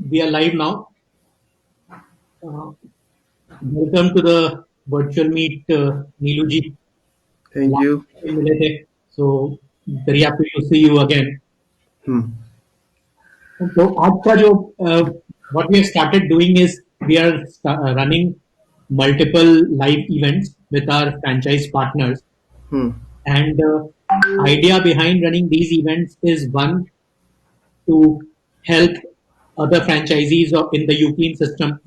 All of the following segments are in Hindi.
We are live now. Uh, Welcome to the virtual meet, Neelu ji. Thank Last you. time मिले थे, so very happy to see you again. Hmm. तो आज का जो what we have started doing is we are running multiple live events with our franchise partners, Hmm. and idea behind running these events is one, to help other franchisees in the Uclean system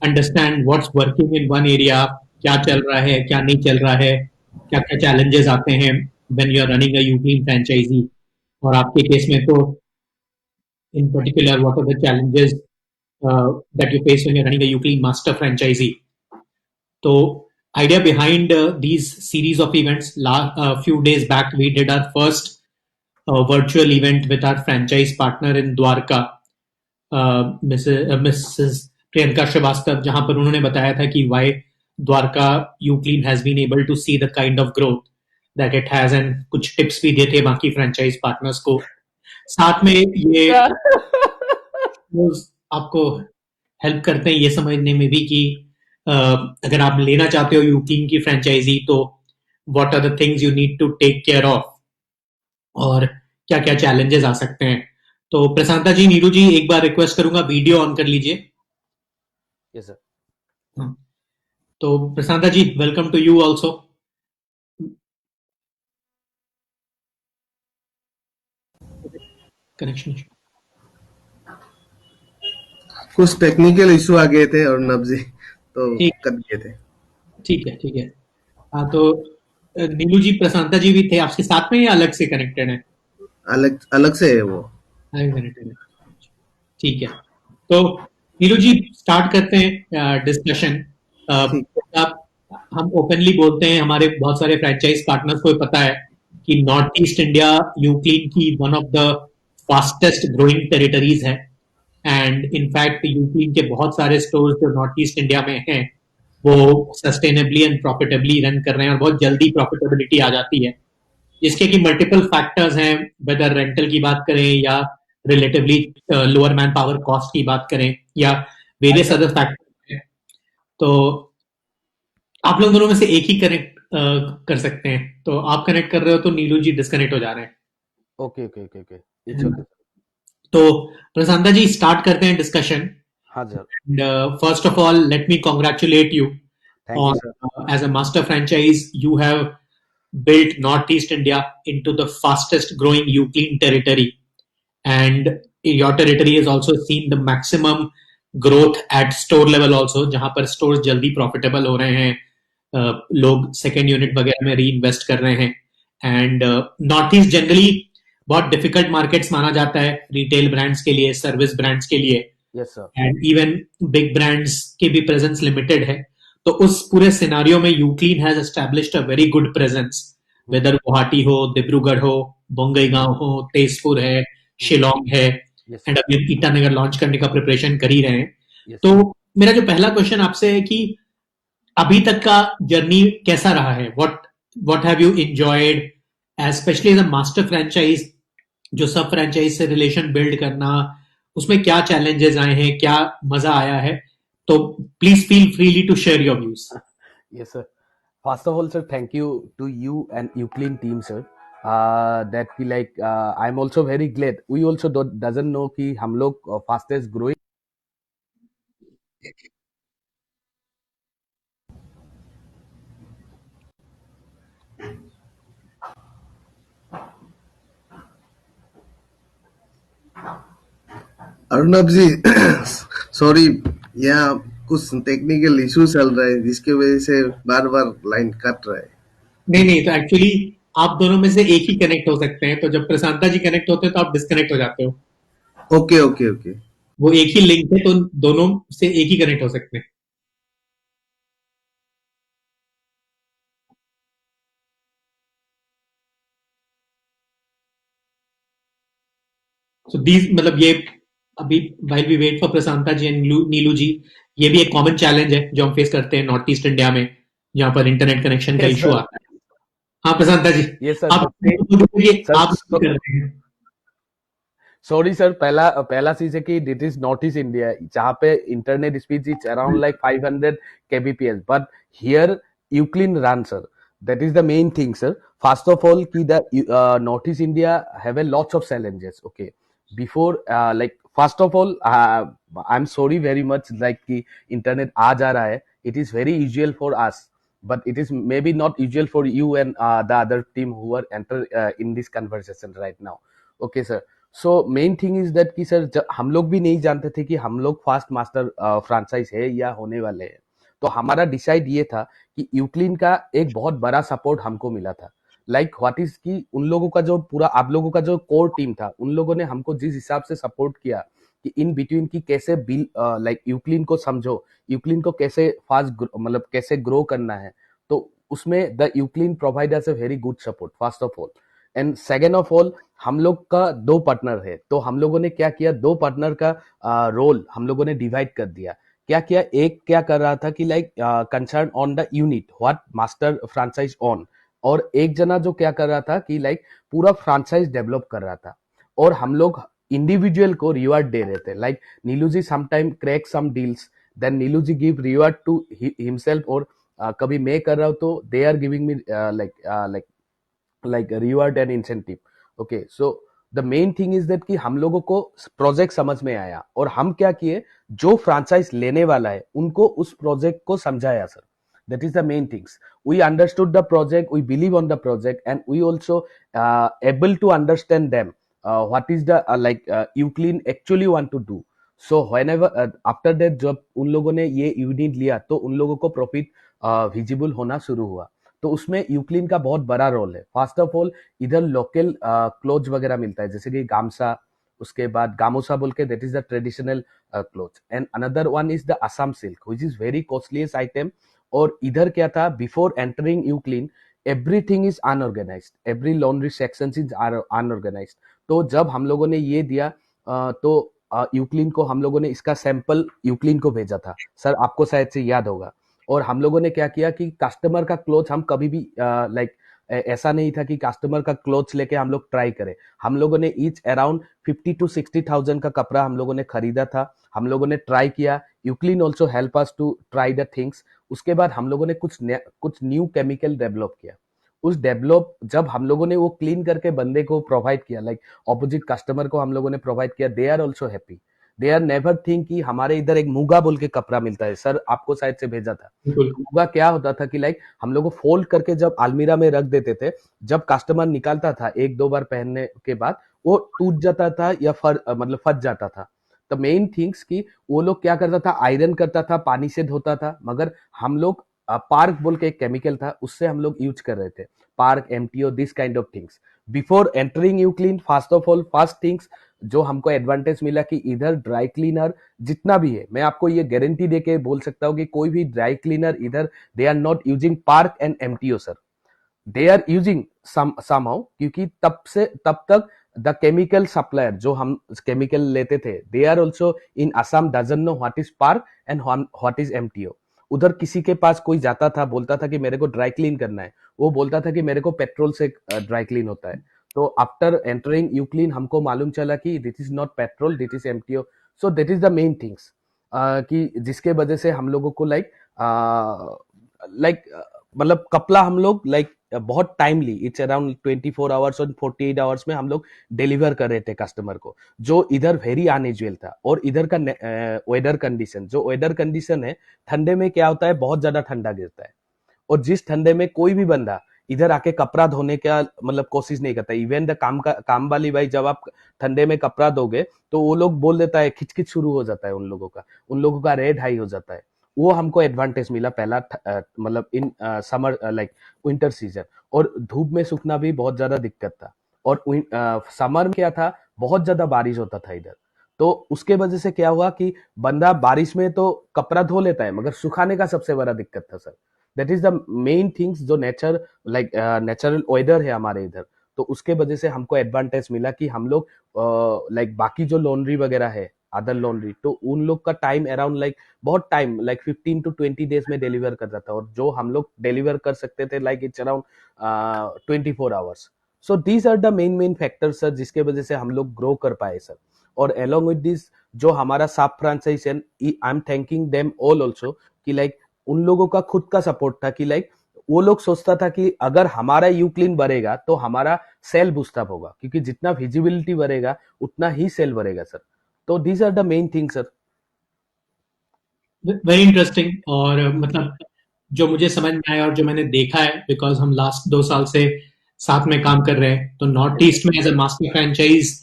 understand what's working in one area, क्या चल रहा है, क्या नहीं चल रहा है, क्या क्या challenges आते हैं when you are running a Uclean franchisee. और आपके केस में तो in particular what are the challenges that you face when you're running a Uclean master franchisee. So idea behind these series of events, a few days back we did our first virtual event with our franchise partner in Dwarka, Mrs Priyanka Srivastava, जहां पर उन्होंने बताया था कि why Dwarka UClean has been able to see the kind of growth that it has, and कुछ टिप्स भी दिए थे बाकी फ्रेंचाइज पार्टनर्स को। साथ में ये आपको हेल्प करते हैं ये समझने में भी कि अगर आप लेना चाहते हो यूक्लीन की फ्रेंचाइजी तो what are the things you need to take care of और क्या क्या चैलेंजेस आ सकते हैं। तो प्रशांता जी, नीरू जी, एक बार रिक्वेस्ट करूंगा वीडियो ऑन कर लीजिए। Yes, sir. हाँ, तो Prashanta ji, welcome to you also. Connection कुछ टेक्निकल इशू आ गए थे और नब्जी तो ठीक कर दिए थे। ठीक है, ठीक है। हाँ, तो नीलू जी, प्रशांता जी भी थे आपके साथ में या अलग से कनेक्टेड है? अलग अलग से है वो। अलग कनेक्टेड है, ठीक है। तो नीलू जी, स्टार्ट करते हैं डिस्कशन। ठीक। आप हम ओपनली बोलते हैं, हमारे बहुत सारे फ्रेंचाइज पार्टनर्स को पता है कि नॉर्थ ईस्ट इंडिया यूक्लीन की one of the fastest growing territories है, एंड इनफैक्ट यूक्लीन के बहुत सारे स्टोर्स जो नॉर्थ ईस्ट इंडिया में हैं वो सस्टेनेबली एंड प्रॉफिटेबली रन कर रहे हैं और बहुत जल्दी प्रॉफिटेबिलिटी आ जाती है, जिसके कि मल्टीपल फैक्टर्स हैं, वेदर रेंटल की बात करें या relatively lower man power cost की बात करें या वेरियस अदर फैक्टर्स हैं। तो आप लोग दोनों में से एक ही कनेक्ट कर सकते हैं, तो आप कनेक्ट कर रहे हो तो नीलू जी डिस्कनेक्ट हो जा रहे हैं। Okay. It's okay. तो प्रशांता जी, स्टार्ट करते हैं डिस्कशन। हाँ sir. First of all, let me congratulate you Thank you, on sir. as a master franchise. You have built Northeast India into the fastest growing Uclean territory, and your territory has also seen the maximum growth at store level also, जहां पर stores जल्दी profitable हो रहे हैं, लोग second unit वगैरह में reinvest कर रहे हैं, and Northeast generally बहुत difficult markets माना जाता है retail brands के लिए, service brands के लिए, Yes, sir. And even big brands के भी प्रेजेंस लिमिटेड है। तो उस पूरे सिनारियो में UClean has established a very good presence, whether Guwahati हो, डिब्रूगढ़ हो, बोंगईगांव हो, तेजपुर है, शिलोंग है, Yes, एंड sir. अभी हम ईटानगर लॉन्च करने का प्रिपरेशन कर ही रहे हैं। Yes, तो sir. मेरा जो पहला क्वेश्चन आपसे है कि अभी तक का जर्नी कैसा रहा है? What have you enjoyed specially as a master franchise, जो सब फ्रेंचाइज से रिलेशन बिल्ड करना, उसमें क्या चैलेंजेस आए हैं, क्या मजा आया है? तो please feel freely to share your views. Yes, sir. First of all, sir, thank you to you and Uclean team, sir. That we like. I'm also very glad. We also doesn't know कि हम लोग fastest growing. अर्नब जी सॉरी, यहाँ कुछ टेक्निकल इशू चल रहा है जिसकी वजह से बार बार लाइन कट रहा है। नहीं नहीं, तो एक्चुअली आप दोनों में से एक ही कनेक्ट हो सकते हैं, तो जब प्रशांता जी कनेक्ट होते हैं तो आप डिस्कनेक्ट हो जाते हो। Okay okay okay. वो एक ही लिंक है, तो दोनों से एक ही कनेक्ट हो सकते हैं। सो दीज मतलब ये अभी while we wait for Prashanta ji and Neelu ji, ये भी एक कॉमन चैलेंज है जो हम फेस करते हैं नॉर्थ ईस्ट इंडिया में, जहां पर इंटरनेट कनेक्शन का Yes, इशू sir. आता है। हाँ प्रशांता जी, Yes, sir. आप The same. ये Sir, आप so, कर रहे हैं। सॉरी सर, पहला पहला चीज है कि it is North East India जहाँ पे internet speed is around like 500 kbps, but here UClean run sir. That is the main thing, sir. First of all, ki the Northeast India have a lots of challenges. Okay, before like first of all, I'm sorry very much. Like ki internet aa ja raha hai. It is very usual for us, but it is maybe not usual for you and the other team who are enter in this conversation right now. Okay, sir. So main thing is that कि सर हम लोग भी नहीं जानते थे कि हम लोग फास्ट मास्टर फ्रेंचाइज है या होने वाले हैं. तो हमारा डिसाइड ये था कि यूक्लिन का एक बहुत बड़ा सपोर्ट हमको मिला था. लाइक व्हाट इज कि उन लोगों का जो पूरा आप लोगों का जो कोर टीम था, उन लोगों ने हमको जिस हिसाब से सपोर्ट किया कि इन बिटवीन की कैसे बिल लाइक यूक्लिन को समझो, यूक्लिन को कैसे फास्ट मतलब कैसे ग्रो करना है. तो उसमें the UClean provide us a very good support first of all. And second of all, हम लोग का दो पार्टनर है, तो हम लोगों ने क्या किया, दो पार्टनर का रोल हम लोगों ने डिवाइड कर दिया. क्या किया, एक क्या कर रहा था कि like concern on the unit what master franchise on, और एक जना जो क्या कर रहा था कि लाइक पूरा फ्रेंचाइज डेवलप कर रहा था. और हम लोग इंडिविजुअल को रिवार्ड दे रहे थे. Like Neelu ji sometime crack some deals, then Neelu ji give reward to himself, और कभी मैं कर रहा हूँ तो they are giving me like reward and incentive. Okay, so the main thing is that कि हम लोगों को प्रोजेक्ट समझ में आया, और हम क्या किए, जो फ्रेंचाइज लेने वाला है उनको उस प्रोजेक्ट को समझाया sir. That is the main things. We understood the project, we believe on the project, and we also able to understand them what is the like UClean actually want to do. So whenever after that जब उन लोगों ने ये यूनिट लिया तो उन लोगों को प्रॉफिट विजिबल होना शुरू हुआ. तो उसमें यूक्लिन का बहुत बड़ा रोल है. फर्स्ट ऑफ ऑल, इधर लोकल क्लोथ वगैरह मिलता है, जैसे कि गामसा, उसके बाद गामोसा बोल के, that is the traditional cloth, and another one is the Assam silk which is very costliest item. और इधर क्या था, before entering UClean everything is unorganised, every laundry section is unorganised. तो जब हम लोगों ने ये दिया तो यूक्लिन को हम लोगों ने इसका सैंपल यूक्लिन को भेजा था सर, आपको शायद से याद होगा. और हम लोगों ने क्या किया कि कस्टमर का क्लोथ हम कभी भी लाइक ऐसा नहीं था कि कस्टमर का क्लोथ्स लेके हम लोग ट्राई करें. हम लोगों ने ईच अराउंड 50 to 60,000 का कपड़ा हम लोगों ने खरीदा था. हम लोगों ने ट्राई किया. UClean also help us to try the things. उसके बाद हम लोगों ने कुछ न्यू केमिकल डेवलप किया. उस डेवलप जब हम लोगों ने वो क्लीन करके बंदे को प्रोवाइड किया, लाइक ऑपोजिट कस्टमर को हम लोगों ने प्रोवाइड किया, they are also happy. They are never think कि हमारे इधर एक मुगा बोल के कपड़ा मिलता है सर, आपको शायद से भेजा था. बिल्कुल. मुगा क्या होता था कि लाइक हम लोग को फोल्ड करके जब अलमीरा में रख देते थे, जब कस्टमर निकालता था एक दो बार पहनने के बाद वो टूट जाता था या मतलब फट जाता था. तो मेन थिंग्स कि वो लोग क्या करता था, आयरन करता था, पानी से धोता था, मगर हम लोग पार्क बोल के एक केमिकल था, उससे हम लोग यूज कर रहे थे. Perc, MTO, this kind of things. Before entering UClean, first of all first things जो हमको एडवांटेज मिला कि इधर ड्राई क्लीनर जितना भी है, मैं आपको ये गारंटी देके बोल सकता हूँ कि कोई भी ड्राई क्लीनर इधर they are not using perc and MTO sir. They are using somehow, क्योंकि तब तक द केमिकल सप्लायर जो हम केमिकल लेते थे, they are also in Assam doesn't know what is perc and what is MTO. उधर किसी के पास कोई जाता था, बोलता था कि मेरे को ड्राई क्लीन करना है, वो बोलता था कि मेरे को पेट्रोल से ड्राई क्लीन होता है. तो आफ्टर एंटरिंग यूक्लिन हमको मालूम चला कि this is not petrol, this is MTO. So that is the main things कि जिसके वजह से हम लोगों को लाइक मतलब कपड़ा हम लोग लाइक बहुत टाइमली, इट्स अराउंड 24 आवर्स और 48 आवर्स में हम लोग डिलीवर कर रहे थे कस्टमर को, जो इधर वेरी अनयूजुअल था. और इधर का वेदर कंडीशन, जो वेदर कंडीशन है, ठंडे में क्या होता है, बहुत ज्यादा ठंडा गिरता है. और जिस ठंडे में कोई भी बंदा इधर आके कपड़ा धोने का मतलब कोशिश नहीं करता. इवन द काम वाली भाई, जब आप ठंडे में कपड़ा दोगे तो वो लोग बोल देता है, खिचखिच शुरू हो जाता है उन लोगों का रेड हाई हो जाता है. वो हमको एडवांटेज मिला पहला, मतलब in summer like winter season. और धूप में सूखना भी बहुत ज्यादा दिक्कत था. और समर में क्या था, बहुत ज्यादा बारिश होता था इधर. तो उसके वजह से क्या हुआ कि बंदा बारिश में तो कपड़ा धो लेता है, मगर सुखाने का सबसे बड़ा दिक्कत था sir. That is the main things, जो लाइक नेचुरल वेदर है हमारे इधर. तो उसके वजह से हमको एडवांटेज मिला कि हम लोग लाइक बाकी जो लॉन्ड्री वगैरह है, अदर लॉन्ड्री, तो उन लोग का टाइम अराउंड लाइक बहुत टाइम, लाइक 15 to 20 डेज में डिलीवर करता था, और जो हम लोग डिलीवर कर सकते थे like it's around 24 hours. So these are the main factors sir, जिसके वजह से हम लोग ग्रो कर पाए सर। और अलोंग विद दिस जो हमारा साप फ्रांचाइज है, I am thanking them all also, कि लाइक उन लोगों का खुद का सपोर्ट था कि लाइक वो लोग सोचता था कि अगर हमारा यू क्लीन बढ़ेगा तो हमारा सेल बूस्टअप होगा, क्योंकि जितना विजिबिलिटी बढ़ेगा उतना ही सेल बढ़ेगा सर। तो these are the main thing sir. Very interesting. और मतलब जो मुझे समझ में आया और जो मैंने देखा है, बिकॉज हम लास्ट 2 साल से साथ में काम कर रहे हैं, तो नॉर्थ ईस्ट में एज अ मास्टर फ्रेंचाइज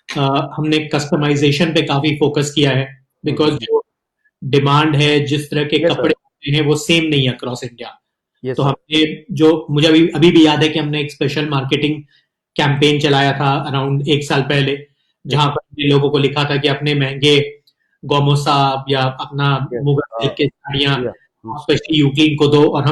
हमने कस्टमाइजेशन पे काफी फोकस किया है, बिकॉज जो डिमांड है, जिस तरह के यस कपड़े सर, होते हैं वो सेम नहीं है अक्रॉस इंडिया। तो यस सर, हमने जो मुझे अभी अभी भी याद है कि हमने एक स्पेशल मार्केटिंग कैंपेन चलाया था अराउंड 1 साल पहले, यस जहां सर, पर हमने लोगों को लिखा था कि अपने महंगे गोमोसा या अपना यस, मुगल सिल्क की साड़ियां या, स्पेशली यूक्लीन को दो, और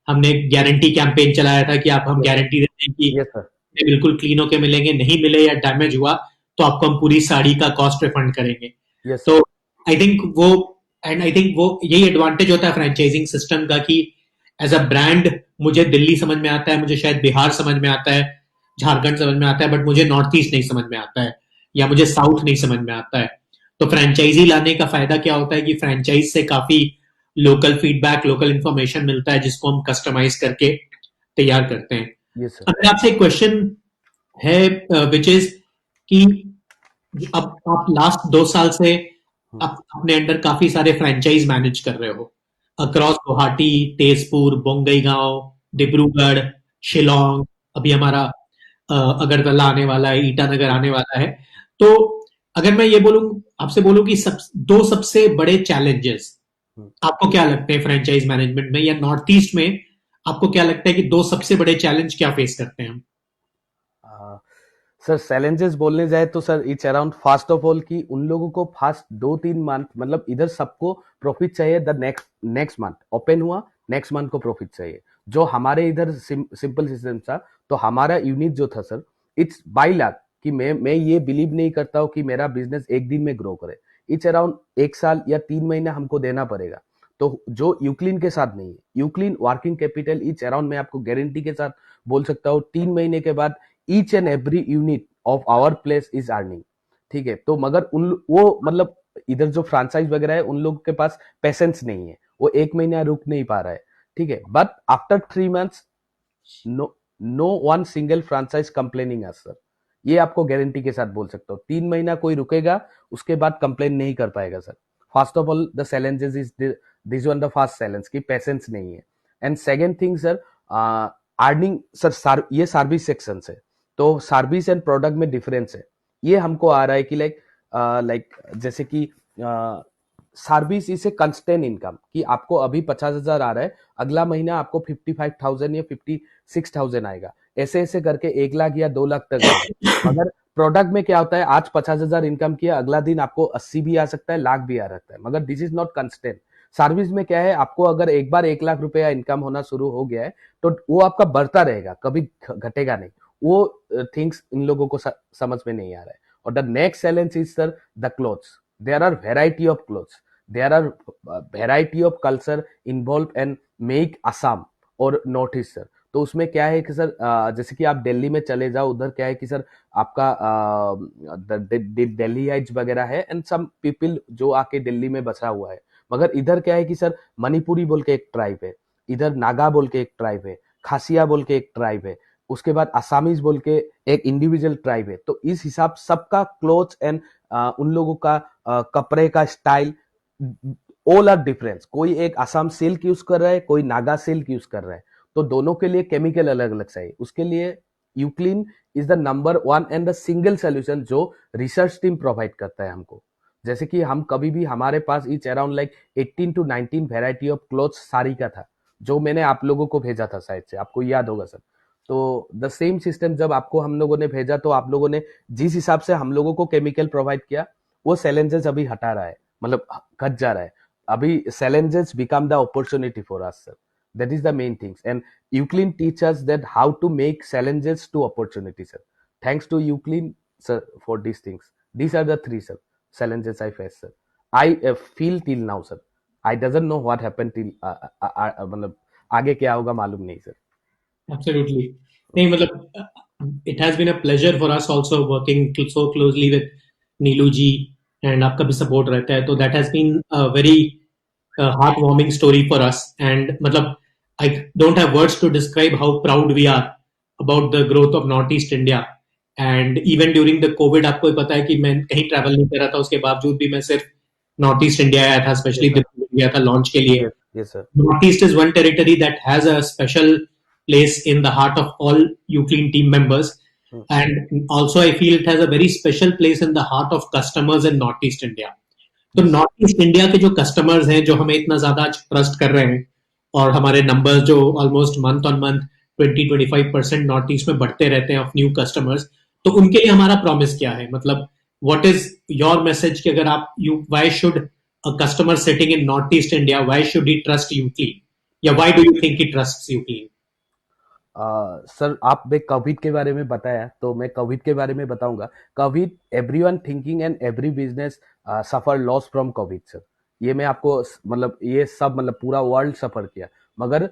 हमने गारंटी कैंपेन चलाया था कि आप हम यस सर, गारंटी देते हैं कि यस सर, ये बिल्कुल क्लीन होके मिलेंगे, नहीं मिले या डैमेज हुआ तो आपको हम पूरी साड़ी का कॉस्ट रिफंड करेंगे। यस तो सर, आई थिंक वो यही एडवांटेज होता है फ्रेंचाइजिंग सिस्टम का, कि एज अ ब्रांड मुझे दिल्ली समझ में आता है, मुझे शायद बिहार समझ में आता है, झारखंड समझ में आता है, बट मुझे नॉर्थ ईस्ट नहीं समझ में आता है, या मुझे साउथ नहीं समझ में आता है। तो फ्रेंचाइजी लाने का फायदा क्या होता है कि फ्रेंचाइज से काफी लोकल फीडबैक, लोकल इंफॉर्मेशन मिलता है, जिसको हम कस्टमाइज करके तैयार करते हैं। यस सर, अगर आपसे एक क्वेश्चन है, विच इज कि अब आप लास्ट 2 साल से आप अपने अंडर काफी सारे फ्रेंचाइज मैनेज कर रहे हो अक्रॉस गुवाहाटी, तेजपुर, बोंगईगांव, डिब्रूगढ़, शिलोंग, अभी हमारा अगरतला आने वाला है, ईटानगर आने वाला है। तो अगर मैं ये बोलूं, आपसे बोलूं कि दो सबसे बड़े चैलेंजेस आपको क्या लगते हैं फ्रेंचाइज मैनेजमेंट में या नॉर्थ ईस्ट में, आपको क्या लगता है कि दो सबसे बड़े चैलेंज क्या फेस करते हैं हम? सर चैलेंजेस बोलने जाए तो sir it's around first of all कि उन लोगों को फास्ट 2-3 मंथ, मतलब इधर सबको प्रॉफिट चाहिए, the next next month open हुआ, नेक्स्ट मंथ को प्रॉफिट चाहिए। जो हमारे इधर सिंपल सिस्टम था, तो हमारा यूनिट जो था सर, इट्स बाई लाख, कि मैं ये बिलीव नहीं करता हूँ कि मेरा बिजनेस एक दिन में ग्रो करे। इट्स अराउंड 1 साल या 3 महीना हमको देना पड़ेगा। तो जो यूक्लिन के साथ नहीं है, यूक्लिन वर्किंग कैपिटल इट्स अराउंड, मैं आपको गारंटी के साथ बोल सकता हूँ 3 महीने के बाद each and every unit of our place is earning. ठीक है, तो मगर उन वो मतलब इधर जो फ्रेंचाइज वगैरह है, उन लोगों के पास पेशेंस नहीं है, वो 1 महीना रुक नहीं पा रहा है। ठीक है, but after 3 months no no one single franchise complaining us sir. ये आपको गारंटी के साथ बोल सकता हूँ, 3 महीना कोई रुकेगा, उसके बाद कंप्लेन नहीं कर पाएगा sir. First of all the challenges is this one, the first challenge की पेशेंस नहीं है। And second thing sir, earning sir, ये सर्विस सेक्शन है, तो सर्विस एंड प्रोडक्ट में डिफरेंस है। ये हमको आ रहा है कि लाइक जैसे कि service is a constant income, कि आपको अभी 50,000 आ रहा है, अगला महीना आपको 55,000 या 56,000 आएगा, ऐसे ऐसे करके 1 लाख या 2 लाख तक आएगा। मगर प्रोडक्ट में क्या होता है, आज 50,000 इनकम किया, अगला दिन आपको 80 भी आ सकता है, लाख भी आ सकता है, मगर this is not constant. Service में क्या है, आपको अगर एक बार 1 लाख रुपया इनकम होना शुरू हो गया है, तो वो आपका बढ़ता रहेगा, कभी घटेगा नहीं। वो थिंग्स इन लोगों को समझ में नहीं आ रहा है। और the next challenge is sir the clothes. There are variety of clothes, there are variety of culture involve and make Assam और नॉर्थ ईस्ट सर। तो उसमें क्या है कि सर जैसे कि आप दिल्ली में चले जाओ, उधर क्या है कि सर आपका दिल्ली हाइट्स वगैरह है, एंड सम पीपल जो आके दिल्ली में बसा हुआ है। मगर इधर क्या है कि सर मणिपुरी बोल के एक ट्राइब है, इधर नागा बोल के एक ट्राइब है, खासिया बोल के एक ट्राइब है, उसके बाद असामीज बोल के एक इंडिविजुअल ट्राइब है। तो इस हिसाब सबका क्लोथ्स एंड उन लोगों का कपड़े का स्टाइल ऑल आर डिफरेंस। कोई एक असम सिल्क यूज कर रहा है, कोई नागा सिल्क यूज कर रहा है, तो दोनों के लिए केमिकल अलग अलग चाहिए। उसके लिए UClean is the number one and the single solution जो रिसर्च टीम प्रोवाइड करता है हमको। जैसे कि हम कभी भी, हमारे पास each around like 18 to 19 variety of clothes sari का था, जो मैंने आप लोगों को भेजा था, शायद से आपको याद होगा सर। तो द सेम सिस्टम जब आपको हम लोगों ने भेजा, तो आप लोगों ने जिस हिसाब से हम लोगों को केमिकल प्रोवाइड किया, वो चैलेंजेस अभी हटा रहा है, मतलब घट जा रहा है। अभी challenges become the opportunity for us sir, that is the main things, and Euclid teaches that how to make challenges to opportunity sir. Thanks to Euclid sir for these things. These are the three sir challenges I face sir. I feel till now sir, I doesn't know what happened till मतलब आगे क्या होगा मालूम नहीं सर। एब्सोल्युटली नहीं, मतलब It has been a pleasure for us also working so closely with Neelu ji, and आपका भी support रहता है, तो that has been a very heartwarming story for us. And मतलब I don't have words to describe how proud we are about the growth of Northeast India. And even during the COVID, आपको ही पता है कि मैं कहीं travel नहीं कर रहा था, उसके बावजूद भी मैं सिर्फ Northeast India आया था, especially Yes, sir. दिल्ली गया था launch के लिए. Yes, yes, sir. Northeast is one territory that has a special place in the heart of all Uclean team members. Hmm. And also, I feel it has a very special place in the heart of customers in Northeast India. तो नॉर्थ ईस्ट इंडिया के जो कस्टमर्स हैं जो हमें इतना ज्यादा ट्रस्ट कर रहे हैं और हमारे नंबर्स जो almost month on month 20-25% north east में बढ़ते रहते हैं ऑफ न्यू कस्टमर्स, तो उनके लिए हमारा प्रॉमिस क्या है, मतलब व्हाट इज योर मैसेज कि अगर आप you why should a customer sitting in North East India why should he trust UClean, या why do you think he trusts UClean? Sir आपने कोविड के बारे में बताया तो मैं कोविड के बारे में बताऊंगा. Covid everyone thinking and every business suffer loss from Covid sir. ये मैं आपको मतलब ये सब मतलब पूरा वर्ल्ड सफर किया, मगर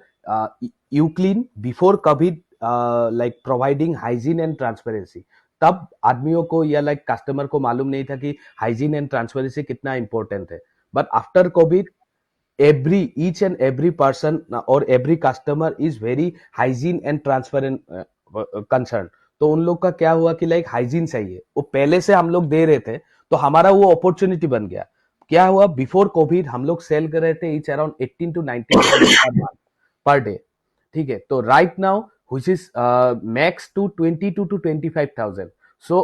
UClean before Covid like providing hygiene and transparency. तब आदमियों को या लाइक कस्टमर को मालूम नहीं था कि हाइजीन एंड ट्रांसपेरेंसी कितना इंपॉर्टेंट है. But after Covid each and every person or every customer is very hygiene and transparent concerned. तो उन लोग का क्या हुआ कि लाइक हाइजीन चाहिए, वो पहले से हम लोग दे रहे थे तो हमारा वो अपॉर्चुनिटी बन गया. क्या हुआ बिफोर कोविड हम लोग सेल कर रहे थे etch around 18 to 19 per day. ठीक है, तो right now which is max to 22 to 25,000. So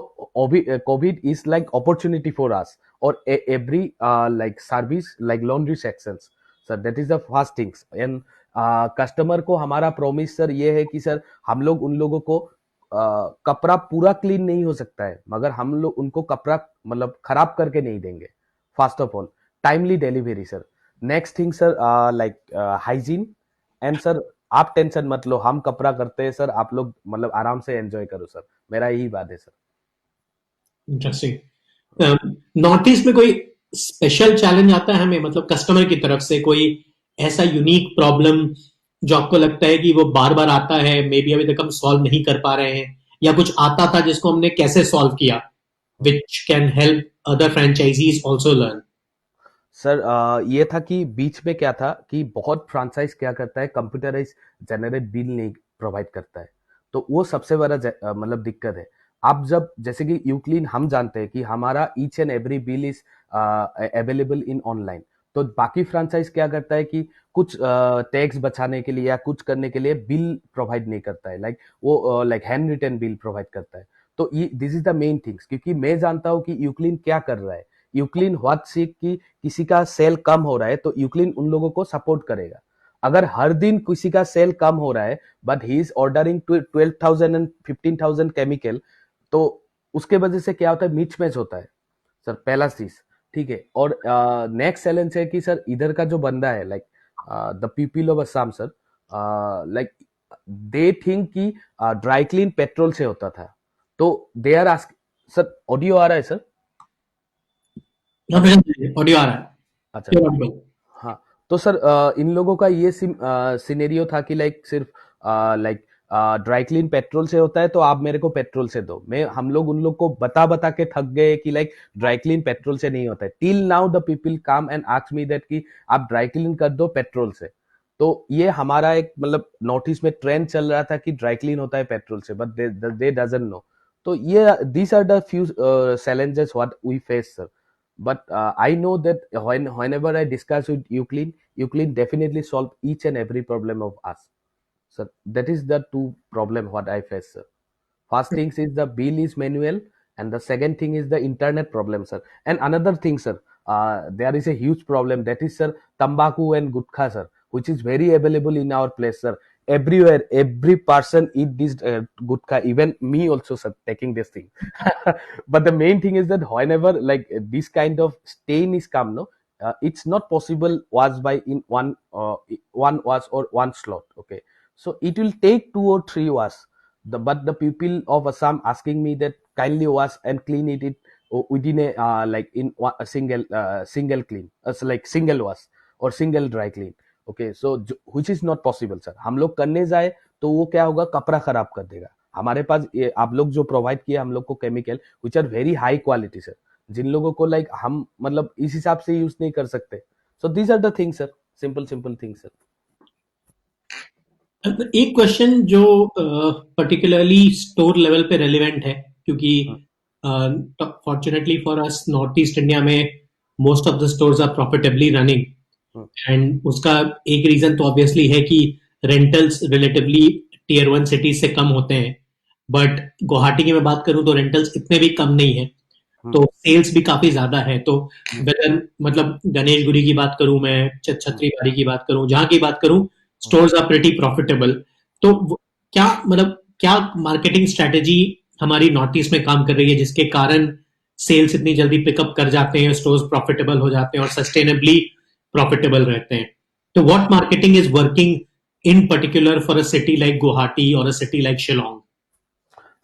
COVID is like opportunity for us or every like service like laundry sections. Sir that is the first things. And customer को हमारा प्रॉमिस सर ये है कि सर हम लोग उन लोगों को कपड़ा पूरा क्लीन नहीं हो सकता है, मगर हम लोग उनको कपड़ा मतलब खराब करके नहीं देंगे. First of all timely delivery sir. Next thing sir like hygiene. And sir आप टेंशन मत लो, हम कपड़ा करते हैं सर, आप लोग मतलब आराम से एंजॉय करो सर. मेरा यही बात है सर. इंटरेस्टिंग. नॉर्थ ईस्ट में कोई स्पेशल चैलेंज आता है हमें, मतलब कस्टमर की तरफ से कोई ऐसा यूनिक प्रॉब्लम जो आपको लगता है कि वो बार बार आता है, मे बी अभी तक हम सॉल्व नहीं कर पा रहे हैं, या कुछ आता था जिसको हमने कैसे सॉल्व किया, which can help other franchises also learn? Sir ये था कि बीच में क्या था कि बहुत फ्रेंचाइज क्या करता है, कंप्यूटराइज जनरेट बिल नहीं प्रोवाइड करता है. तो वो सबसे बड़ा मतलब दिक्कत है. आप जब जैसे कि यूक्लीन हम जानते हैं कि हमारा each and every bill is available in online. तो बाकी फ्रेंचाइज क्या करता है कि कुछ टैक्स बचाने के लिए या कुछ करने के लिए बिल प्रोवाइड नहीं करता है, लाइक वो like hand written bill provide करता है. तो ये this is the main things, क्योंकि मैं जानता हूँ कि यूक्लीन क्या कर रहा है. यूक्लीन व्हाट सीख कि किसी का सेल कम हो रहा है तो यूक्लीन उन लोगों को सपोर्ट करेगा. अगर हर दिन किसी का सेल कम हो रहा है but he is ordering 12,000 and 15,000 chemical, तो उसके वजह से क्या होता है, मिच मैच होता है सर, पहला चीज. ठीक है, और नेक्स्ट चैलेंज है कि सर इधर का जो बंदा है like the people of Assam sir, like they think कि ड्राई क्लीन पेट्रोल से होता था. तो they are ask. Sir audio आ रहा है सर? ऑडियो आ रहा है. अच्छा. हाँ, तो सर इन लोगों का ये सिनेरियो था कि लाइक सिर्फ लाइक ड्राई क्लीन पेट्रोल से होता है तो आप मेरे को पेट्रोल से दो. हम लोग उन लोग को बता बता के थक गए कि लाइक ड्राई क्लीन पेट्रोल से नहीं होता है. Till now the people come and ask me that कि आप ड्राई क्लीन कर दो पेट्रोल से. तो ये हमारा एक मतलब नॉर्थ ईस्ट में ट्रेंड चल रहा था कि ड्राई क्लीन होता है पेट्रोल से, बट दे डजंट नो. तो ये these are the few challenges what we face sir. But I know that whenever I discuss with Uclean definitely solve each and every problem of us. So that is the two problem what I face, sir. First things is the bill is manual, and the second thing is the internet problem, sir. And another thing, sir, there is a huge problem, that is, sir, tambaku and gutkha, sir, which is very available in our place, sir. Everywhere, every person eat this gutkha, even me also, sir, taking this thing. But the main thing is that whenever like this kind of stain is come, no, it's not possible wash by in one wash or one slot. Okay, so it will take 2 or 3 wash. But the people of Assam asking me that kindly wash and clean it within a like in a single clean, so like single wash or single dry clean. Okay, so which is not possible sir. हम लोग करने जाए तो वो क्या होगा, कपड़ा खराब कर देगा. हमारे पास ये आप लोग जो प्रोवाइड किए हम लोग को chemical which are very high quality sir, जिन लोगों को लाइक हम मतलब इस हिसाब से यूज नहीं कर सकते. So these are the things sir, simple things sir. एक क्वेश्चन जो पर्टिकुलरली स्टोर लेवल पे रेलिवेंट है, क्योंकि fortunately for us North East India में most of the stores are profitably running, and उसका एक रीजन तो ऑब्वियसली है कि रेंटल्स रिलेटिवली टियर 1 सिटीज से कम होते हैं, बट गुवाहाटी की मैं बात करूं तो रेंटल्स इतने भी कम नहीं है, तो सेल्स भी काफी ज्यादा है. तो वेदर मतलब गणेशगुरी की बात करूं मैं, छतरी बारी की बात करूं, जहां की बात करूं, स्टोर्स आर प्रीटी प्रॉफिटेबल. तो क्या मतलब क्या मार्केटिंग स्ट्रेटेजी हमारी नॉर्थ ईस्ट में काम कर रही है जिसके कारण सेल्स इतनी जल्दी पिकअप कर जाते हैं, स्टोर्स प्रॉफिटेबल हो जाते हैं और सस्टेनेबली प्रॉफिटेबल रहते हैं? तो what marketing is working in particular for a city like Guwahati और a city like Shillong?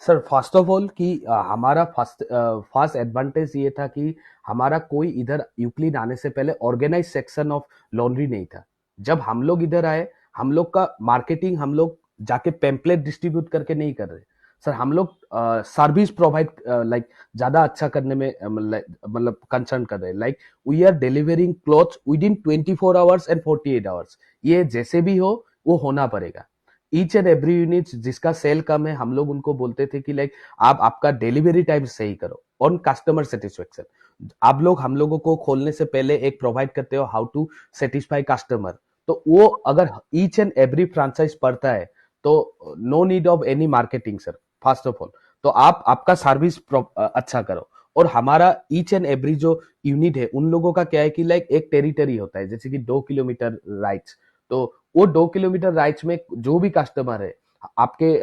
Sir first of all कि हमारा फर्स्ट एडवांटेज ये था कि हमारा कोई इधर यूक्लिन आने से पहले ऑर्गेनाइज सेक्शन ऑफ लॉन्ड्री नहीं था. जब हम लोग इधर आए, हम लोग का मार्केटिंग हम लोग जाके पेम्पलेट डिस्ट्रीब्यूट करके नहीं कर रहे सर. हम लोग सर्विस प्रोवाइड लाइक ज्यादा अच्छा करने में मतलब कंसर्न कर रहे हैं. Like we are delivering clothes within 24 hours and 48 hours. ये जैसे भी हो वो होना पड़ेगा. ईच एंड एवरी यूनिट जिसका सेल कम है, हम लोग उनको बोलते थे कि लाइक आप आपका डिलीवरी टाइम सही करो ऑन कस्टमर सेटिस्फेक्शन. आप लोग हम लोगों को खोलने से पहले एक प्रोवाइड करते हो हाउ टू सेटिस्फाई कस्टमर. तो वो अगर ईच एंड एवरी फ्रेंचाइज पड़ता है तो no need of any marketing sir. First of all तो आप आपका सर्विस अच्छा करो. और हमारा ईच एंड एवरी जो यूनिट है उन लोगों का क्या है कि लाइक एक टेरिटरी होता है, जैसे कि 2 किलोमीटर राइट्स. तो वो 2 किलोमीटर राइट्स में जो भी कस्टमर है, आपके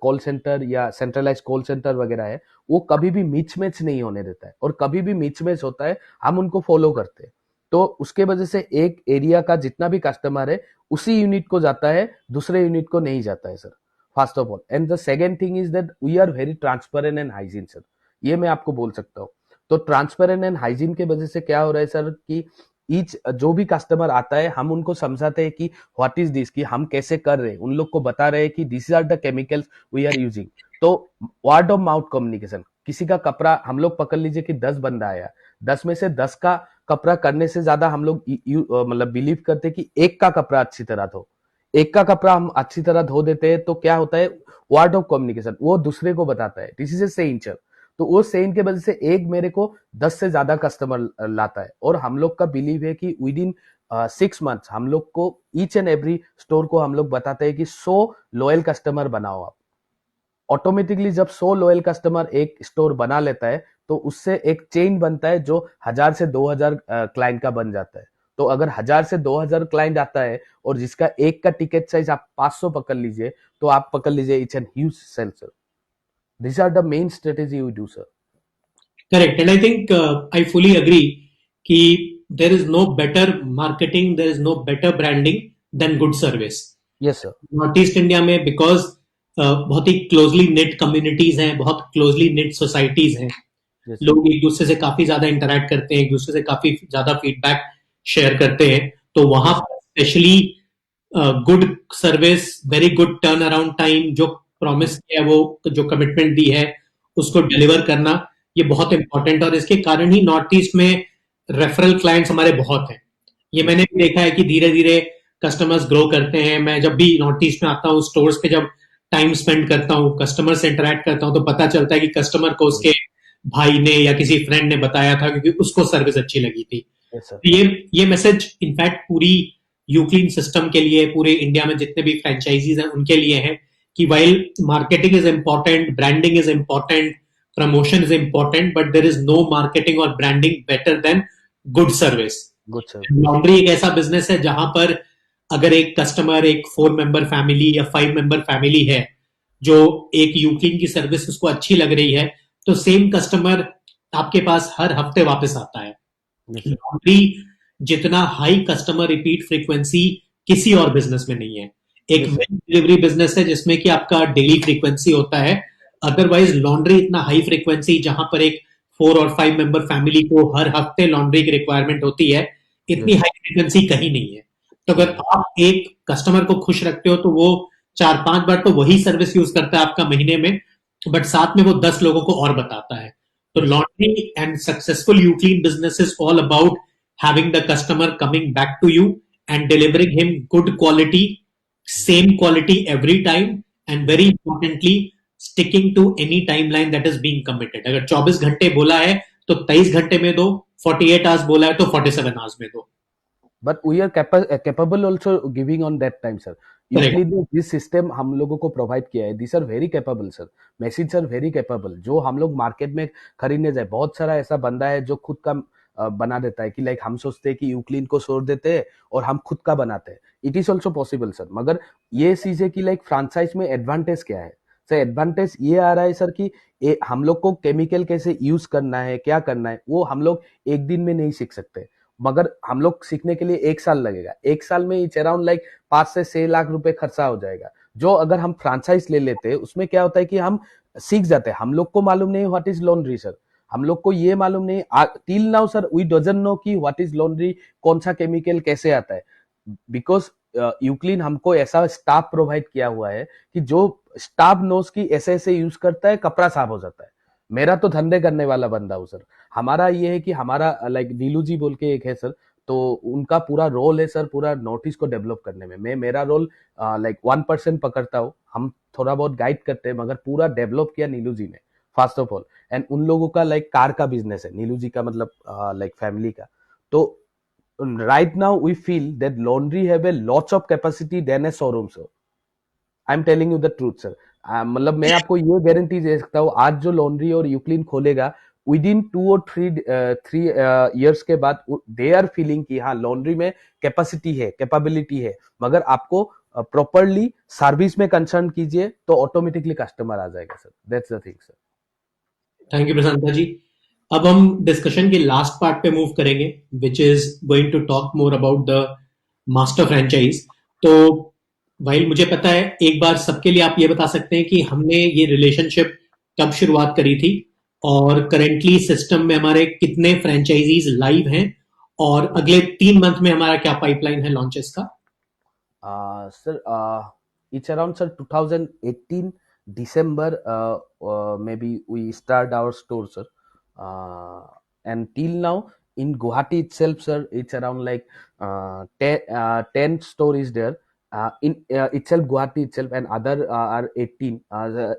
कॉल सेंटर या सेंट्रलाइज कॉल सेंटर वगैरह है, वो कभी भी मिच मैच नहीं होने देता है. और कभी भी मिच मैच होता है हम उनको फॉलो करते हैं. तो उसके वजह से एक एरिया का जितना भी कस्टमर है उसी यूनिट को जाता है, दूसरे यूनिट को नहीं जाता है sir. First of all and the second thing is that we are very transparent and hygiene sir. ये मैं आपको बोल सकता हूँ. तो ट्रांसपेरेंट एंड हाइजीन के वजह से क्या हो रहा है सर कि ईच जो भी कस्टमर आता है हम उनको समझाते हैं कि व्हाट इज दिस, कि हम कैसे कर रहे हैं, उन लोग को बता रहे हैं कि this are the chemicals we are using. तो वर्ड ऑफ माउथ कम्युनिकेशन. किसी का कपड़ा हम लोग पकड़ लीजिए कि 10 बंदा आया, 10 में से 10 का कपड़ा करने से ज्यादा हम लोग मतलब बिलीव करते कि एक का कपड़ा अच्छी तरह धो. एक का कपड़ा हम अच्छी तरह धो देते हैं तो क्या होता है, वर्ड ऑफ कम्युनिकेशन, वो दूसरे को बताता है दिस इज ए सेइंग. तो वो सेइंग के वजह से एक मेरे को 10 से ज्यादा कस्टमर लाता है. और हम लोग का बिलीव है कि विद इन 6 मंथ्स हम लोग को ईच एंड एवरी स्टोर को हम लोग बताते हैं कि 100 लॉयल कस्टमर बनाओ आप. ऑटोमेटिकली जब 100 लॉयल कस्टमर एक स्टोर बना लेता है तो उससे एक चेन बनता है जो 1000 से 2000 क्लाइंट का बन जाता है. तो अगर 1000 से 2000 क्लाइंट आता है और जिसका एक का टिकट साइज आप 500 पकड़ लीजिए, तो आप पकड़ लीजिए it's an huge sale sir. These are the main strategy we do, sir. Correct. And I think I fully agree कि there is no better marketing, there is no better branding than good service. Yes, sir. North East India में बिकॉज बहुत ही क्लोजली नेट कम्युनिटीज हैं, बहुत क्लोजली नेट सोसाइटीज हैं, Yes, sir. लोग एक दूसरे से काफी ज्यादा इंटरेक्ट करते हैं, एक दूसरे से काफी ज्यादा फीडबैक शेयर करते हैं. तो वहां पर specially good service, very good turn around time, जो प्रॉमिस किया वो जो कमिटमेंट दी है उसको डिलीवर करना, ये बहुत इंपॉर्टेंट. और इसके कारण ही नॉर्थ ईस्ट में रेफरल क्लाइंट्स हमारे बहुत हैं. ये मैंने भी देखा है कि धीरे धीरे कस्टमर्स ग्रो करते हैं. मैं जब भी नॉर्थ ईस्ट में आता हूँ, स्टोर्स पे जब टाइम स्पेंड करता हूँ, कस्टमर से इंटरेक्ट करता हूँ, तो पता चलता है कि कस्टमर को उसके भाई ने या किसी फ्रेंड ने बताया था क्योंकि उसको सर्विस अच्छी लगी थी. Yes, sir. ये मैसेज इनफैक्ट पूरी यूक्लीन सिस्टम के लिए, पूरे इंडिया में जितने भी फ्रेंचाइजीज हैं उनके लिए है कि while marketing is important, branding is important, promotion is important, but there is no marketing और branding better than good service. Good, sir. Laundry एक ऐसा बिजनेस है जहां पर अगर एक कस्टमर, एक 4 मेंबर फैमिली या 5 मेंबर फैमिली है जो एक यूक्लीन की सर्विस उसको अच्छी लग रही है, तो सेम कस्टमर आपके पास हर हफ्ते वापस आता है. Yes, sir. लॉन्ड्री जितना हाई कस्टमर रिपीट फ्रीक्वेंसी किसी और बिजनेस में नहीं है. एक Yes, sir. डिलीवरी बिजनेस है जिसमें कि आपका डेली फ्रीक्वेंसी होता है. अदरवाइज लॉन्ड्री इतना हाई फ्रीक्वेंसी जहां पर एक 4 और 5 मेंबर फैमिली को हर हफ्ते लॉन्ड्री की रिक्वायरमेंट होती है, इतनी हाई फ्रीक्वेंसी कहीं नहीं है. तो अगर आप एक कस्टमर को खुश रखते हो तो वो 4-5 बार तो वही सर्विस यूज करता है आपका महीने में, बट साथ में वो 10 लोगों को और बताता है. तो laundry and successful you clean business is all about having the customer coming back to you and delivering him good quality, same quality every time, and very importantly sticking to any timeline that is being committed. अगर 24 घंटे बोला है तो 23 घंटे में दो, 48 hours बोला है तो 47 hours में दो. But we are capable also giving on that time, sir. Usually this system हम लोगों को प्रोवाइड किया है. These are very capable, sir. Machines are very capable. जो हम लोग मार्केट में खरीदने जाए, बहुत सारा ऐसा बंदा है जो खुद का बना देता है कि लाइक हम सोचते हैं कि यूक्लिन को छोड़ देते हैं और हम खुद का बनाते हैं. It is also possible, sir. मगर ये चीज है कि लाइक फ्रेंचाइज में एडवांटेज क्या है सर? एडवांटेज ये आ रहा है सर कि हम लोग को केमिकल कैसे यूज करना है, क्या करना है, वो हम लोग एक दिन में नहीं सीख सकते. मगर हम लोग सीखने के लिए 1 साल लगेगा. 1 साल में इट्स अराउंड लाइक 5 से 6 लाख रुपए खर्चा हो जाएगा. जो अगर हम फ्रेंचाइज ले लेते हैं उसमें क्या होता है कि हम सीख जाते हैं. हम लोग को मालूम नहीं व्हाट इज लॉन्ड्री, सर. हम लोग को ये मालूम नहीं till now, sir. We doesn't know कि व्हाट इज लॉन्ड्री, कौन सा केमिकल कैसे आता है. बिकॉज यूक्लिन हमको ऐसा स्टाफ प्रोवाइड किया हुआ है कि जो स्टाफ नोज की ऐसे ऐसे यूज करता है, कपड़ा साफ हो जाता है. मेरा तो धंधे करने वाला बंदा हूँ, सर. हमारा ये है कि हमारा लाइक नीलू जी बोल के एक है, सर. तो उनका पूरा रोल है, सर, पूरा नोटिस को डेवलप करने में. मेरा रोल लाइक 1% पकड़ता हूँ. हम थोड़ा बहुत गाइड करते हैं, मगर पूरा डेवलप किया नीलू जी ने, फर्स्ट ऑफ ऑल. एंड उन लोगों का लाइक कार का बिजनेस है, नीलू जी का मतलब लाइक फैमिली का. तो right now we feel that laundry have a lots of capacity than a showroom, sir. I'm telling you the truth, sir. मतलब मैं आपको ये गारंटी दे सकता हूँ, आज जो लॉन्ड्री और यूक्लिन खोलेगा विद इन 2 और 3 years के बाद दे आर फीलिंग कि हाँ लॉन्ड्री में कैपेसिटी है, कैपेबिलिटी है. मगर आपको प्रॉपरली सर्विस में कंसर्न कीजिए तो ऑटोमेटिकली कस्टमर आ जाएगा, sir. That's the thing, sir. Thank you Prashanta ji. अब हम डिस्कशन के लास्ट पार्ट पे मूव करेंगे, which is going to talk more about the master franchise. तो भाई मुझे पता है, एक बार सबके लिए आप ये बता सकते हैं कि हमने ये रिलेशनशिप कब शुरुआत करी थी और करेंटली सिस्टम में हमारे कितने फ्रेंचाइजीज लाइव हैं और अगले 3 मंथ में हमारा क्या पाइपलाइन है लॉन्चेस का? Sir, it's around, sir, 2018 December. Maybe we start our store, sir. And till now in Guwahati itself, sir, it's around like 10 store is there. In itself Guwahati itself, and other are 18,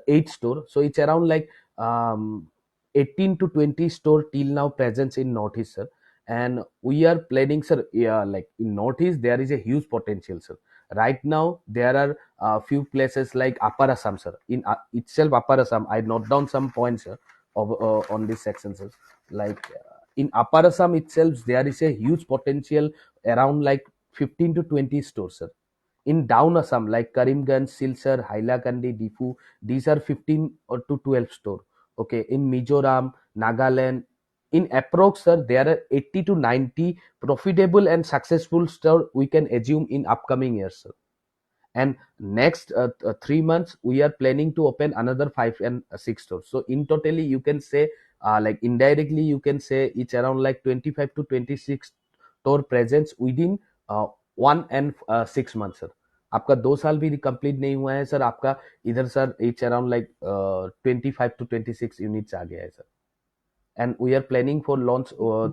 8 store. So it's around like 18 to 20 store till now presence in Northeast, sir. And we are planning, sir, like in Northeast there is a huge potential, sir. Right now there are few places like Upper Assam, sir. In itself Upper Assam, I note down some points, sir, of on this section, sir. Like in Upper Assam itself there is a huge potential, around like 15 to 20 stores, sir. In Down Assam like Karimganj, Silchar, Hailakandi, Difu, these are 15 or to 12 store. Okay, in Mizoram, Nagaland, in approx, sir, there are 80 to 90 profitable and successful store we can assume in upcoming years, sir. And next 3 months we are planning to open another 5 and 6 stores. So in totally you can say, like indirectly you can say it's around like 25 to 26 store presence within 1 and 6 months, sir. आपका 2 साल भी कंप्लीट नहीं हुआ है, सर. आपका इधर, sir, it's around like 25 to 26 units आ गया है, sir. And we are planning for launch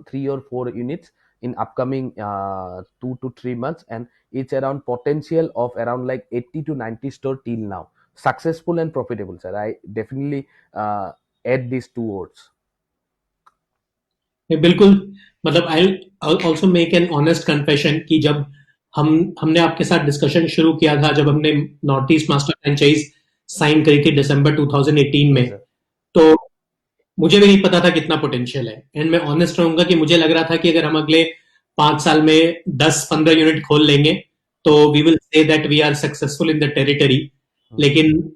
3 or 4 units in upcoming 2 to 3 months, and it's around potential of around like 80 to 90 store till now, successful and profitable, sir. I definitely add these 2 words. बिल्कुल. मतलब I also make an honest confession कि जब हमने आपके साथ डिस्कशन शुरू किया था, जब हमने North East master franchise sign करी थी दिसंबर 2018 में, तो मुझे भी नहीं पता था कितना पोटेंशियल है. एंड मैं ऑनेस्ट रहूंगा कि मुझे लग रहा था कि अगर हम अगले 5 साल में 10-15 यूनिट खोल लेंगे तो we will say that we are successful in the territory. लेकिन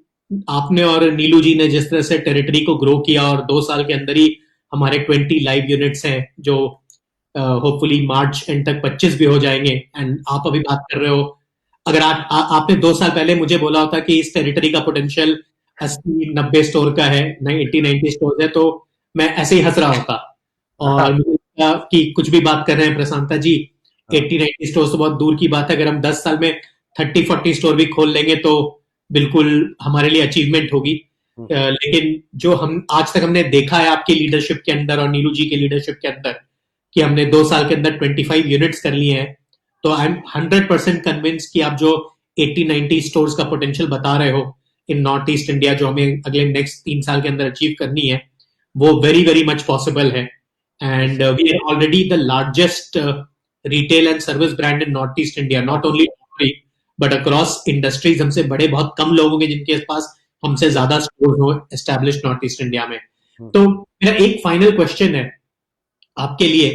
आपने और नीलू जी ने जिस तरह से टेरिटरी को ग्रो किया और 2 साल के अंदर ही हमारे 20 लाइव यूनिट्स हैं, जो होपफुली मार्च एंड तक 25 भी हो जाएंगे. एंड आप अभी बात कर रहे हो, अगर आपने 2 साल पहले मुझे बोला होता कि इस टेरिटरी का पोटेंशियल 80-90 स्टोर का है, 80-90 स्टोर है, तो मैं ऐसे ही हंस रहा होता. और मुझे लगा कि कुछ भी बात कर रहे हैं प्रशांता जी, 80-90 स्टोर तो बहुत दूर की बात है. अगर हम 10 साल में 30-40 स्टोर भी खोल लेंगे तो बिल्कुल हमारे लिए अचीवमेंट होगी। लेकिन जो हम आज तक हमने देखा है आपकी लीडरशिप के अंदर और नीरू जी की लीडरशिप के अंदर कि हमने 2 साल के अंदर 25 यूनिट्स कर लिए हैं, तो आई एम 100% कन्विंस कि आप जो 80-90 स्टोर्स का पोटेंशियल बता रहे हो इन नॉर्थ ईस्ट इंडिया, जो हमें अगले नेक्स्ट 3 साल के अंदर अचीव करनी है, वो वेरी वेरी मच पॉसिबल है। And we are already the largest retail and service brand in North East India, not only but across industries हमसे बड़े बहुत कम लोग होंगे जिनके पास हमसे ज्यादा स्टोर हो एस्टेब्लिश नॉर्थ ईस्ट इंडिया में। तो मेरा एक फाइनल क्वेश्चन है आपके लिए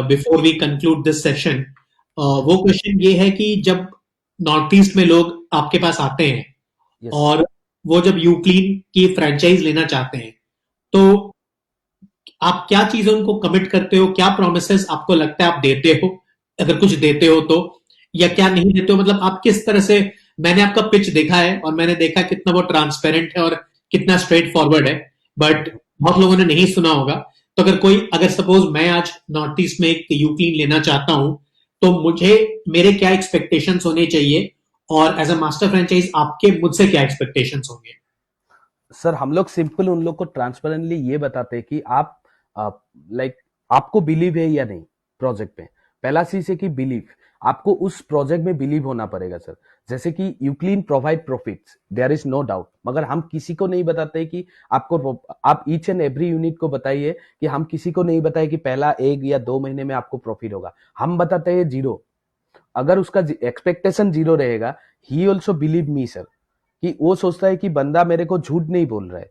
before we conclude this session. वो क्वेश्चन ये है कि जब नॉर्थ ईस्ट में लोग आपके पास आते हैं Yes. और वो जब यूक्लीन की फ्रेंचाइज लेना चाहते हैं, तो आप क्या चीजें उनको कमिट करते हो, क्या प्रोमिसेस आपको लगता है आप देते हो, अगर कुछ देते हो तो, या क्या नहीं देते हो? मतलब आप किस तरह से, मैंने आपका पिच देखा है और मैंने देखा कितना वो ट्रांसपेरेंट है और कितना स्ट्रेट फॉरवर्ड है, बट बहुत लोगों ने नहीं सुना होगा। तो अगर सपोज मैं आज नॉर्थ ईस्ट में एक यूक्लीन लेना चाहता हूं, तो मुझे मेरे क्या एक्सपेक्टेशंस होने चाहिए, और एज अ मास्टर फ्रेंचाइज आपके मुझसे क्या एक्सपेक्टेशंस होंगे? सर हम लोग सिंपल उन लोग को ट्रांसपेरेंटली ये बताते हैं कि आप लाइक आपको बिलीव है या नहीं प्रोजेक्ट में। पहला चीज है कि बिलीव, आपको उस प्रोजेक्ट में बिलीव होना पड़ेगा सर। जैसे कि UClean provide profits, there is no doubt, मगर हम किसी को नहीं बताते कि आपको, आप ईच एंड एवरी यूनिट को बताइए कि हम किसी को नहीं बताए कि पहला 1 या 2 महीने में आपको प्रॉफिट होगा। हम बताते हैं जीरो। अगर उसका एक्सपेक्टेशन जीरो रहेगा, he also believe me sir, कि वो सोचता है कि बंदा मेरे को झूठ नहीं बोल रहा है।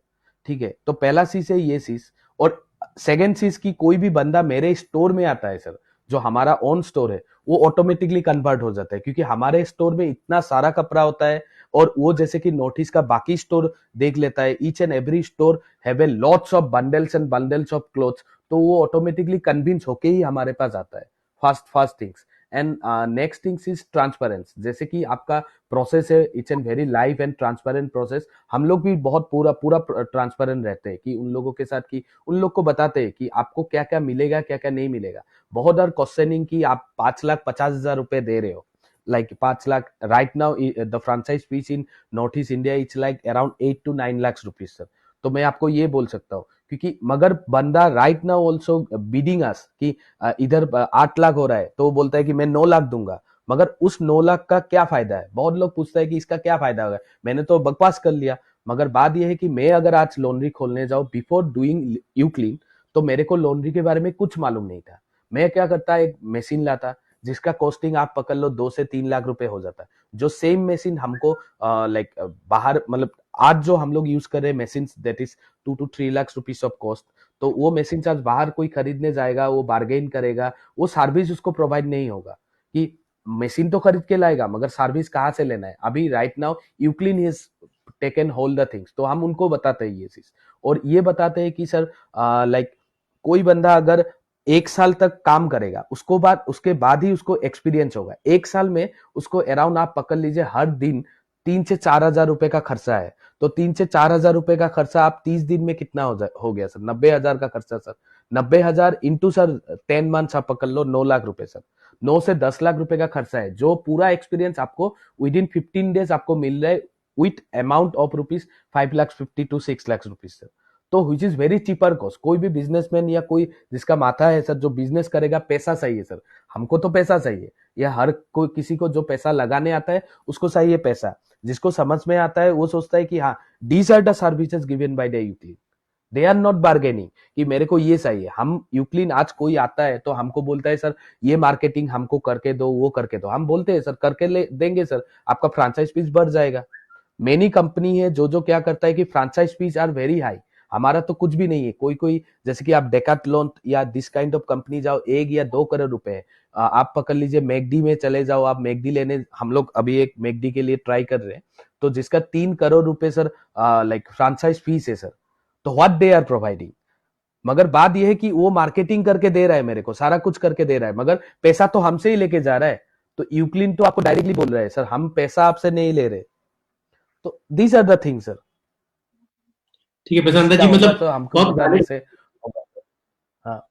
ठीक है, तो पहला चीज है ये चीज। और सेकेंड चीज की कोई भी बंदा मेरे स्टोर में आता है सर, जो हमारा ओन स्टोर है, वो ऑटोमेटिकली कन्वर्ट हो जाता है, क्योंकि हमारे स्टोर में इतना सारा कपड़ा होता है। और वो जैसे कि नोटिस का बाकी स्टोर देख लेता है, each and every store have a lots of bundles and bundles of clothes, तो वो ऑटोमेटिकली कन्विंस होके ही हमारे पास आता है। Fast fast things. And next things is transparence. जैसे कि आपका प्रोसेस है, it's an very live and transparent process. हम लोग भी बहुत पूरा पूरा ट्रांसपेरेंट रहते हैं कि उन लोगों के साथ, कि उन लोग को बताते हैं कि आपको क्या क्या मिलेगा, क्या क्या नहीं मिलेगा। बहुत बार क्वेश्चनिंग की आप 5,50,000 रुपए दे रहे हो, like 5 lakh right now, the franchise fees in northeast India it's like around 8 to 9 lakhs rupees sir। तो मैं आपको ये बोल सकता हूँ, क्योंकि मगर बंदा राइट नाउ ऑल्सो बीडिंग अस कि इधर 8 लाख हो रहा है, तो वो बोलता है कि मैं 9 लाख दूंगा। मगर उस 9 लाख का क्या फायदा है? बहुत लोग पूछते हैं कि इसका क्या फायदा होगा, मैंने तो बकवास कर लिया। मगर बात यह है कि मैं अगर आज लॉन्ड्री खोलने जाऊं बिफोर डूइंग यू क्लीन, तो मेरे को लॉन्ड्री के बारे में कुछ मालूम नहीं था। मैं क्या करता, एक मशीन लाता जिसका कॉस्टिंग आप पकड़ लो 2 से 3 लाख रुपए हो जाता है। जो सेम मशीन हमको लाइक बाहर, मतलब आज जो हम लोग यूज कर रहे हैं machine, that is 2 to 3 lakhs rupees of cost. तो वो मशीन आज बाहर कोई खरीदने जाएगा, वो बार्गेन करेगा, वो सर्विस उसको प्रोवाइड नहीं होगा। कि मशीन तो खरीद के लाएगा, मगर सर्विस कहाँ से लेना है? अभी right now UClean is taken whole the things, तो हम उनको बताते हैं ये चीज। और ये बताते हैं कि सर लाइक कोई बंदा अगर 1 साल तक काम करेगा, उसके बाद ही उसको एक्सपीरियंस होगा। 1 साल में उसको अराउंड आप पकड़ लीजिए हर दिन 3 से 4 हजार रुपए का खर्चा है। तो 3 से 4 हजार रुपए का खर्चा आप 30 दिन में कितना हो गया सर? 90 हजार का खर्चा सर। 90 हजार इंटू सर 10 मंथ्स आप पकड़ लो, 9 लाख रुपए सर। 9 से 10 लाख रुपए का खर्चा है, जो पूरा एक्सपीरियंस आपको विद इन 15 डेज आपको मिल रहा है, with amount of rupees 5,50,000 to 6 lakh rupees sir. तो which is very cheaper cost. कोई भी बिजनेसमैन या कोई जिसका माथा है सर, जो बिजनेस करेगा, पैसा चाहिए सर। हमको तो पैसा चाहिए, या हर कोई किसी को जो पैसा लगाने आता है उसको चाहिए पैसा। जिसको समझ में आता है वो सोचता है कि हाँ, these are the services given by the UClean, they are not bargaining कि मेरे को ये चाहिए। हम यूक्लिन आज कोई आता है तो हमको बोलता है सर ये मार्केटिंग हमको करके दो, वो करके दो। हम बोलते हैं सर करके ले देंगे सर, आपका फ्रेंचाइज फीस बढ़ जाएगा। मेनी कंपनी है जो क्या करता है कि franchise fees are very high. हमारा तो कुछ भी नहीं है। कोई कोई जैसे कि आप डेकाथलॉन या दिस काइंड ऑफ कंपनी जाओ, 1 या 2 करोड़ रुपए है। आप पकड़ लीजिए मैकडी में चले जाओ, आप मैकडी लेने, हम लोग अभी एक मैकडी के लिए ट्राई कर रहे हैं, तो जिसका 3 करोड़ रुपए सर लाइक फ्रेंचाइज फीस है सर। तो व्हाट दे आर प्रोवाइडिंग। मगर बात यह है कि वो मार्केटिंग करके दे रहा है, मेरे को सारा कुछ करके दे रहा है, मगर पैसा तो हमसे ही लेके जा रहा है। तो यूक्लिन तो आपको डायरेक्टली बोल रहा है सर हम पैसा आपसे नहीं ले रहे। तो these are the things sir. ठीक है प्रशांत इसका जी, होगा मतलब तो हमको बहुत बताने से होगा। हाँ,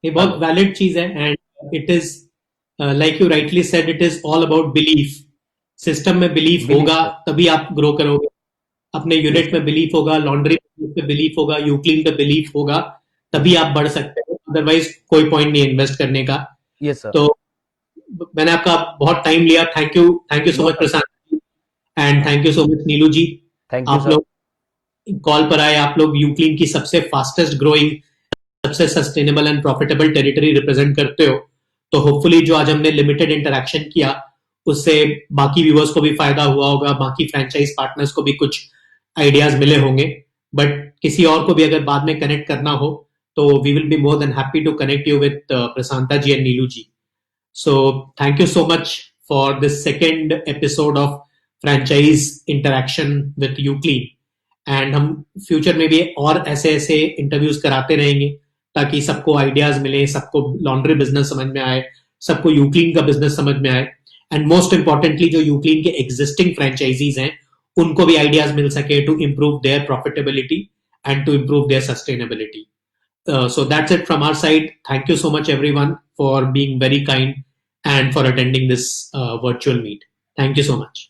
ये बहुत हेलो। वैलिड चीज है, and it is like you rightly said, it is all about belief. System में बिलीफ Belief, होगा sir. तभी आप ग्रो करोगे. अपने यूनिट में बिलीफ होगा, लॉन्ड्री पे बिलीफ होगा, यूक्लीन पे बिलीफ होगा, तभी आप बढ़ सकते हो. अदरवाइज कोई पॉइंट नहीं इन्वेस्ट करने का. Yes, sir. तो मैंने आपका बहुत टाइम लिया. Thank you so No much problem. Prashant ji, and thank you so much Neelu ji. Thank you, आप sir. लोग कॉल पर आए. आप लोग यूक्लीन की सबसे फास्टेस्ट ग्रोइंग, सबसे sustainable and profitable territory represent करते हो. तो होपफुली जो आज हमने लिमिटेड इंटरेक्शन किया उससे बाकी व्यूअर्स को भी फायदा हुआ होगा, बाकी फ्रेंचाइज पार्टनर्स को भी कुछ आइडियाज मिले होंगे. बट किसी और को भी अगर बाद में कनेक्ट करना हो तो we will be more than happy to connect you with Prashanta ji and Neelu ji. So thank you so much for this second episode of franchise interaction with Uclean. And हम फ्यूचर में भी और ऐसे ऐसे इंटरव्यूज कराते रहेंगे ताकि सबको आइडियाज मिले, सबको लॉन्ड्री बिजनेस समझ में आए, सबको यूक्लीन का बिजनेस समझ में आए. एंड मोस्ट इंपॉर्टेंटली जो यूक्लीन के एग्जिस्टिंग फ्रेंचाइजीज हैं उनको भी आइडियाज मिल सके to improve their profitability and to improve their sustainability. So that's it from our side. Thank you so much, everyone, for being very kind and for attending this virtual meet. Thank you so much.